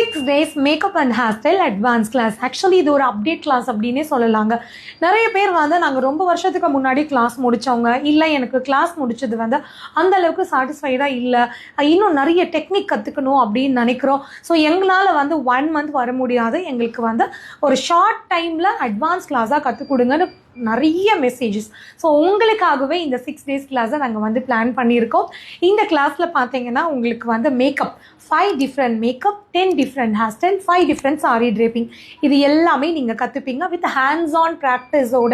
6 days makeup and hair style advance class. Actually இது ஒரு update class அப்படின்னே சொல்லலாங்க. நிறைய பேர் வந்து நாங்கள் ரொம்ப வருஷத்துக்கு முன்னாடி கிளாஸ் முடித்தவங்க, இல்லை எனக்கு கிளாஸ் முடிச்சது வந்து அந்த அளவுக்கு சாட்டிஸ்ஃபைடாக இல்லை, இன்னும் நிறைய டெக்னிக் கற்றுக்கணும் அப்படின்னு நினைக்கிறோம். ஸோ எங்களால் வந்து 1 month வர முடியாது, எங்களுக்கு வந்து ஒரு ஷார்ட் டைமில் அட்வான்ஸ் கிளாஸாக கற்றுக் கொடுங்கன்னு நிறைய மெசேஜஸ். ஸோ உங்களுக்காகவே இந்த 6 days கிளாஸை நாங்கள் வந்து பிளான் பண்ணியிருக்கோம். இந்த கிளாஸில் பார்த்தீங்கன்னா உங்களுக்கு வந்து makeup 5 different makeup, 10 different hair style, 5 different sari draping, இது எல்லாமே நீங்கள் கற்றுப்பீங்க வித் ஹேண்ட்ஸ் ஆன் ப்ராக்டிஸோட.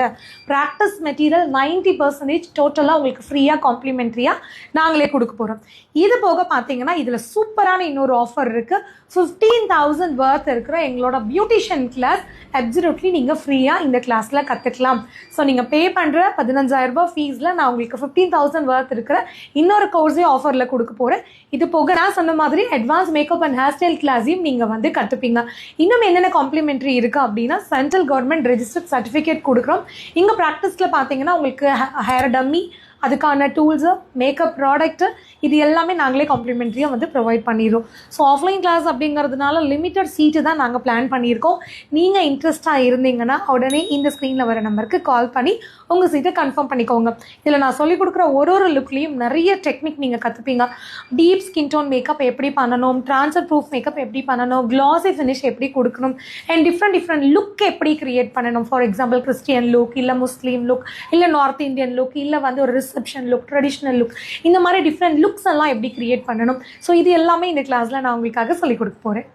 ப்ராக்டிஸ் மெட்டீரியல் 90% டோட்டலாக உங்களுக்கு ஃப்ரீயாக காம்ப்ளிமெண்ட்ரியாக நாங்களே கொடுக்க போகிறோம். இது போக பார்த்தீங்கன்னா இதில் சூப்பரான இன்னொரு ஆஃபர் இருக்குது. 15,000 worth இருக்கிற எங்களோட பியூட்டிஷியன் கிளாஸ் அப்சல்யூட்லி நீங்கள் ஃப்ரீயாக இந்த கிளாஸில் கற்றுக்கலாம். ஸோ நீங்கள் பே பண்ணுற 15,000 ரூபாய் ஃபீஸில் நான் உங்களுக்கு 15,000 worth இருக்கிற இன்னொரு கோர்ஸே ஆஃபரில் கொடுக்க போகிறேன். இது போக நான் சொன்ன மாதிரி advance makeup and hair style கிளாஸையும் நீங்கள் வந்து கற்றுப்பீங்க. இன்னும் என்னென்ன காம்ப்ளிமெண்ட்ரி இருக்குது அப்படின்னா, சென்ட்ரல் கவர்மெண்ட் ரெஜிஸ்டர்ட் சர்டிஃபிகேட் கொடுக்குறோம். இங்கே ப்ராக்டிஸில் பார்த்தீங்கன்னா உங்களுக்கு ஹேர் டம்மி, அதுக்கான டூல்ஸு, மேக்கப் ப்ராடக்ட்டு, இது எல்லாமே நாங்களே காம்ப்ளிமெண்ட்ரியாக வந்து ப்ரொவைட் பண்ணிடுறோம். ஸோ ஆஃப்லைன் கிளாஸ் அப்படிங்கிறதுனால லிமிட்டட் சீட்டு தான் நாங்கள் பிளான் பண்ணியிருக்கோம். நீங்கள் இன்ட்ரெஸ்ட்டாக இருந்தீங்கன்னா உடனே இந்த ஸ்க்ரீனில் வர நம்பருக்கு கால் பண்ணி உங்கள் சீட்டை கன்ஃபார்ம் பண்ணிக்கோங்க. இதில் நான் சொல்லிக் கொடுக்குற ஒரு லுக்லேயும் நிறைய டெக்னிக் நீங்கள் கற்றுப்பீங்க. டீப் ஸ்கின் டோன் மேக்கப் எப்படி பண்ணணும், ட்ரான்ஸ்ஃபர் ப்ரூஃப் மேக்கப் எப்படி பண்ணணும், க்ளாஸி ஃபினிஷ் எப்படி கொடுக்கணும், அண்ட் டிஃப்ரெண்ட் லுக் எப்படி க்ரியேட் பண்ணணும். ஃபார் எக்ஸாம்பிள் கிறிஸ்டியன் லுக், இல்லை முஸ்லீம் லுக், இல்லை நார்த் இந்தியன் லுக், இல்லை வந்து ஒரு ரிசப்ஷன் லுக், ட்ரெடிஷ்னல் லுக், இந்த மாதிரி டிஃப்ரெண்ட் லுக்ஸ் எல்லாம் எப்படி கிரியேட் பண்ணணும். ஸோ இது எல்லாமே இந்த கிளாஸில் நான் உங்களுக்காக சொல்லிக் கொடுக்க போகிறேன்.